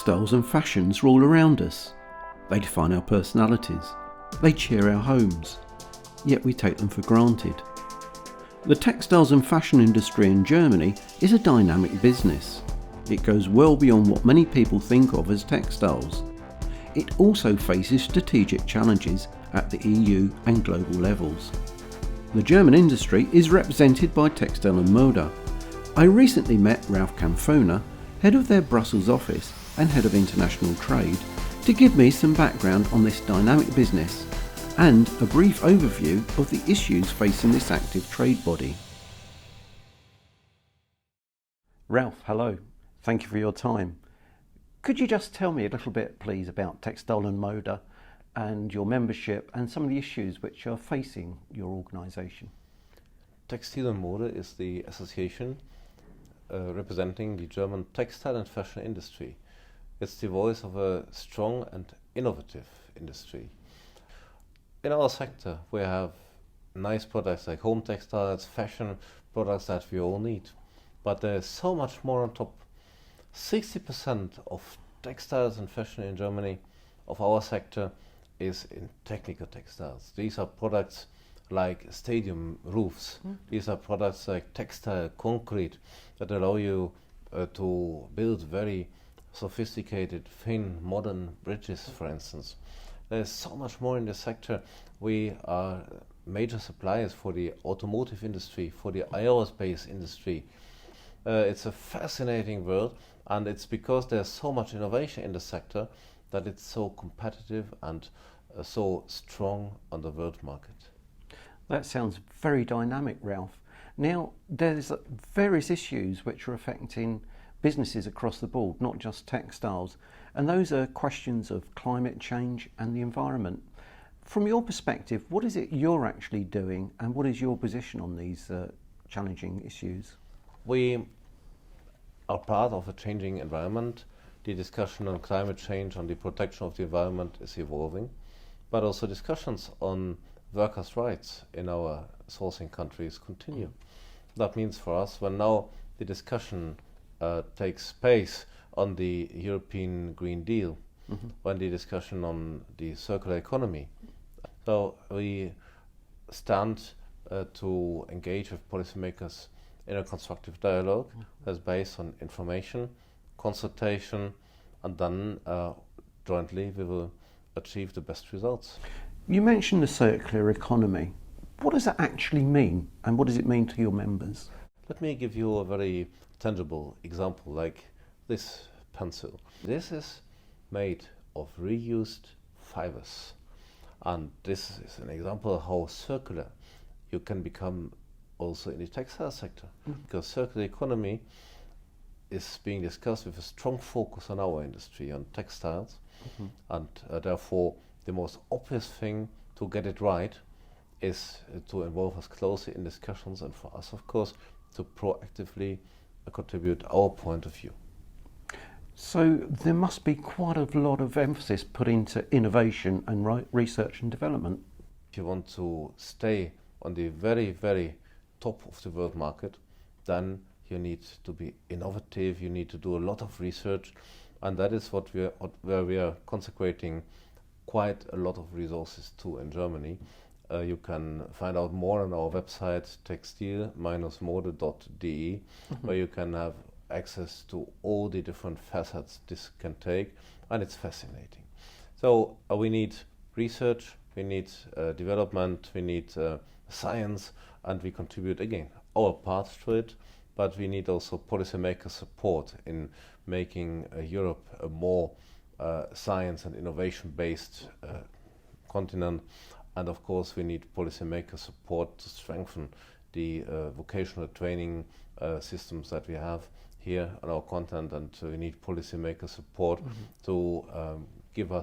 Textiles and fashions rule around us. They define our personalities. They cheer our homes. Yet we take them for granted. The textiles and fashion industry in Germany is a dynamic business. It goes well beyond what many people think of as textiles. It also faces strategic challenges at the EU and global levels. The German industry is represented by Textil+Mode. I recently met Ralf Campfona, head of their Brussels office and head of international trade, to give me some background on this dynamic business and a brief overview of the issues facing this active trade body. Ralf, hello. Thank you for your time. Could you just tell me a little bit, please, about Textil+Mode and your membership and some of the issues which are facing your organisation? Textil+Mode is the association representing the German textile and fashion industry. It's the voice of a strong and innovative industry. In our sector, we have nice products like home textiles, fashion products that we all need. But there's so much more on top. 60% of textiles and fashion in Germany, of our sector, is in technical textiles. These are products like stadium roofs. These are products like textile concrete that allow you to build very sophisticated, thin, modern bridges, for instance. There's so much more in this sector. We are major suppliers for the automotive industry, for the aerospace industry. It's a fascinating world, and it's because there's so much innovation in the sector that it's so competitive and so strong on the world market. That sounds very dynamic, Ralf. Now, there's various issues which are affecting businesses across the board, not just textiles, and those are questions of climate change and the environment. From your perspective, what is it you're actually doing and what is your position on these challenging issues? We are part of a changing environment. The discussion on climate change, on the protection of the environment is evolving, but also discussions on workers' rights in our sourcing countries continue. That means for us, when now the discussion takes place on the European Green Deal, when the discussion on the circular economy. So we stand to engage with policymakers in a constructive dialogue that's based on information, consultation, and then jointly we will achieve the best results. You mentioned the circular economy. What does that actually mean and what does it mean to your members? Let me give you a very tangible example, like this pencil. This is made of reused fibers, and this is an example of how circular you can become also in the textile sector, because circular economy is being discussed with a strong focus on our industry, on textiles, and therefore the most obvious thing to get it right is to involve us closely in discussions, and for us, of course, to proactively contribute our point of view. So there must be quite a lot of emphasis put into innovation and research and development. If you want to stay on the very, very top of the world market, then you need to be innovative, you need to do a lot of research, and that is where we are consecrating quite a lot of resources to in Germany. You can find out more on our website textil-mode.de, where you can have access to all the different facets this can take, and it's fascinating. So we need research, we need development, we need science, and we contribute again our part to it, but we need also policymaker support in making Europe a more science and innovation based continent. And of course we need policymaker support to strengthen the vocational training systems that we have here on our continent, and we need policymaker support to give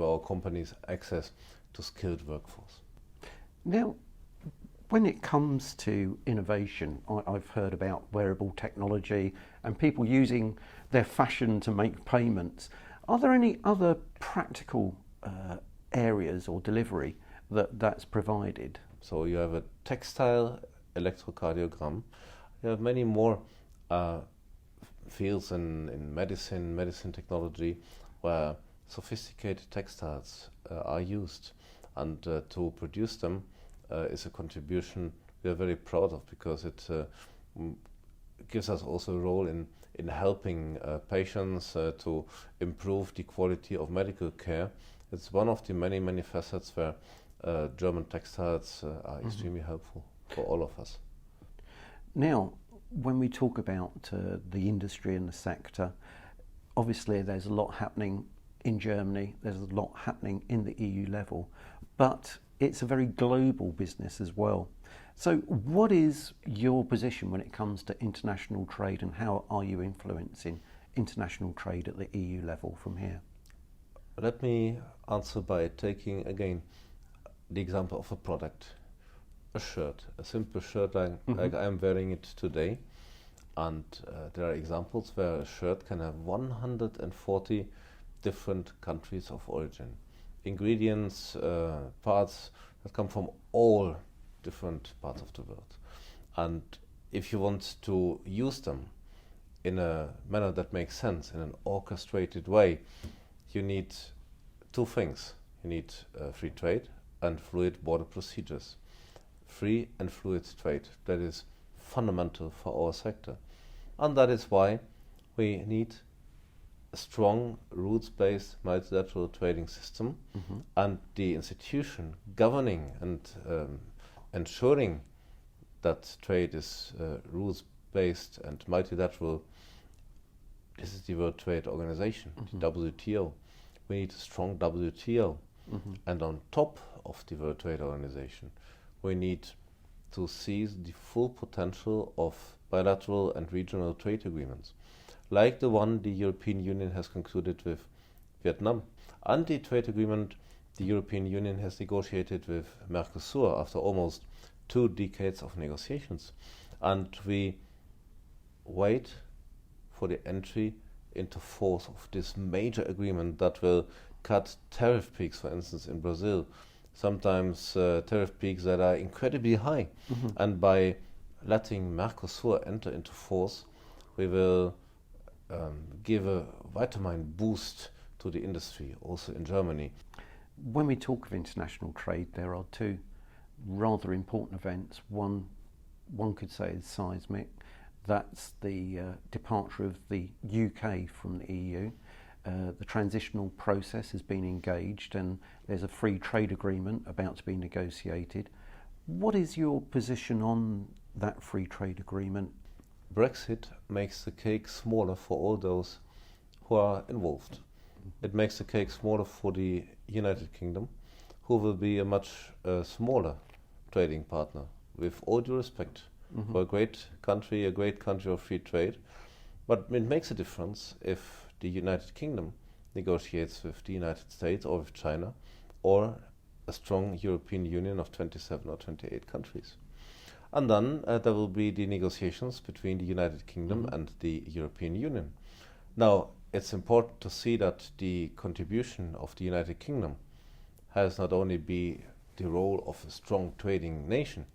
our companies access to skilled workforce. Now, when it comes to innovation, I've heard about wearable technology and people using their fashion to make payments. Are there any other practical areas or delivery that's provided? So you have a textile electrocardiogram. You have many more fields in medicine technology, where sophisticated textiles are used, and to produce them is a contribution we are very proud of, because it gives us also a role in helping patients to improve the quality of medical care. It's one of the many facets where German textiles are extremely helpful for all of us. Now, when we talk about the industry and the sector, obviously there's a lot happening in Germany, there's a lot happening in the EU level, but it's a very global business as well. So what is your position when it comes to international trade, and how are you influencing international trade at the EU level from here? Let me answer by taking again the example of a product. A shirt, a simple shirt like I'm wearing it today. And there are examples where a shirt can have 140 different countries of origin. Ingredients, parts that come from all different parts of the world. And if you want to use them in a manner that makes sense, in an orchestrated way, you need two things. You need free trade and fluid border procedures. Free and fluid trade, that is fundamental for our sector. And that is why we need a strong rules-based multilateral trading system, and the institution governing and ensuring that trade is rules-based and multilateral. This is the World Trade Organization, the WTO. We need a strong WTO. And on top of the World Trade Organization, we need to seize the full potential of bilateral and regional trade agreements, like the one the European Union has concluded with Vietnam, and the trade agreement the European Union has negotiated with Mercosur after almost 2 decades of negotiations. And we wait for the entry into force of this major agreement that will cut tariff peaks, for instance, in Brazil, sometimes tariff peaks that are incredibly high. And by letting Mercosur enter into force, we will give a vitamin boost to the industry, also in Germany. When we talk of international trade, there are 2 rather important events. One could say is seismic. That's the departure of the UK from the EU. The transitional process has been engaged, and there's a free trade agreement about to be negotiated. What is your position on that free trade agreement? Brexit makes the cake smaller for all those who are involved. It makes the cake smaller for the United Kingdom, who will be a much smaller trading partner, with all due respect for a great country of free trade. But it makes a difference if the United Kingdom negotiates with the United States or with China, or a strong European Union of 27 or 28 countries. And then there will be the negotiations between the United Kingdom and the European Union. Now, it's important to see that the contribution of the United Kingdom has not only be the role of a strong trading nation,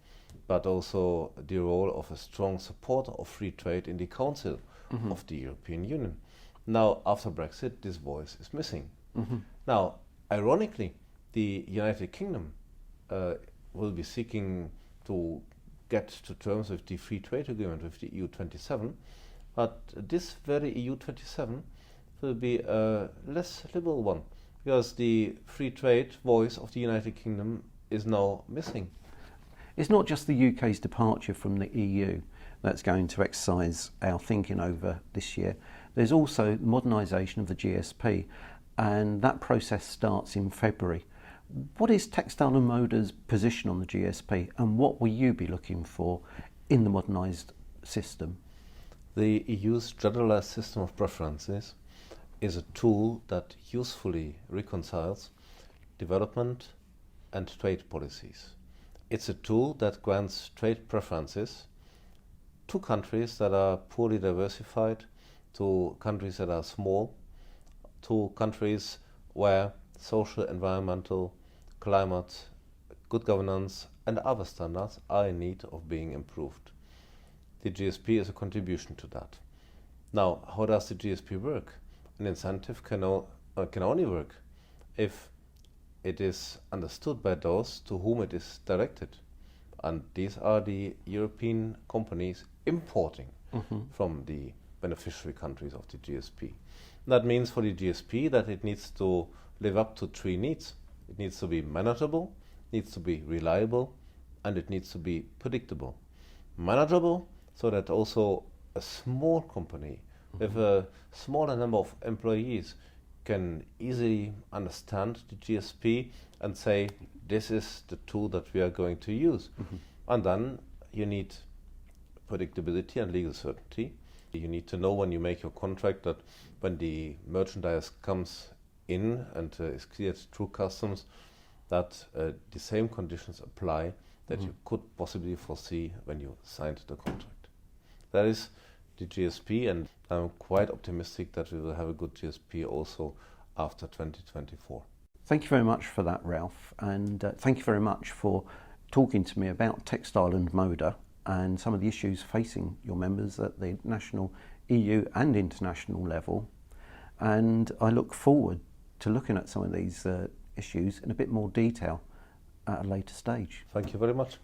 but also the role of a strong supporter of free trade in the Council of the European Union. Now, after Brexit, this voice is missing. Now, ironically, the United Kingdom will be seeking to get to terms with the free trade agreement with the EU 27, but this very EU 27 will be a less liberal one, because the free trade voice of the United Kingdom is now missing. It's not just the UK's departure from the EU that's going to exercise our thinking over this year. There's also modernisation of the GSP, and that process starts in February. What is Textil+Mode's position on the GSP, and what will you be looking for in the modernised system? The EU's generalised system of preferences is a tool that usefully reconciles development and trade policies. It's a tool that grants trade preferences to countries that are poorly diversified, to countries that are small, to countries where social, environmental, climate, good governance and other standards are in need of being improved. The GSP is a contribution to that. Now, how does the GSP work? An incentive can only work if it is understood by those to whom it is directed. And these are the European companies importing from the beneficiary countries of the GSP. That means for the GSP that it needs to live up to three needs. It needs to be manageable, needs to be reliable, and it needs to be predictable. Manageable, so that also a small company with a smaller number of employees can easily understand the GSP and say, this is the tool that we are going to use. And then you need predictability and legal certainty. You need to know when you make your contract that when the merchandise comes in and is cleared through customs, that the same conditions apply that you could possibly foresee when you signed the contract. That is the GSP, and I'm quite optimistic that we will have a good GSP also after 2024. Thank you very much for that, Ralph, and thank you very much for talking to me about Textil+Mode and some of the issues facing your members at the national, EU and international level. And I look forward to looking at some of these issues in a bit more detail at a later stage. Thank you very much.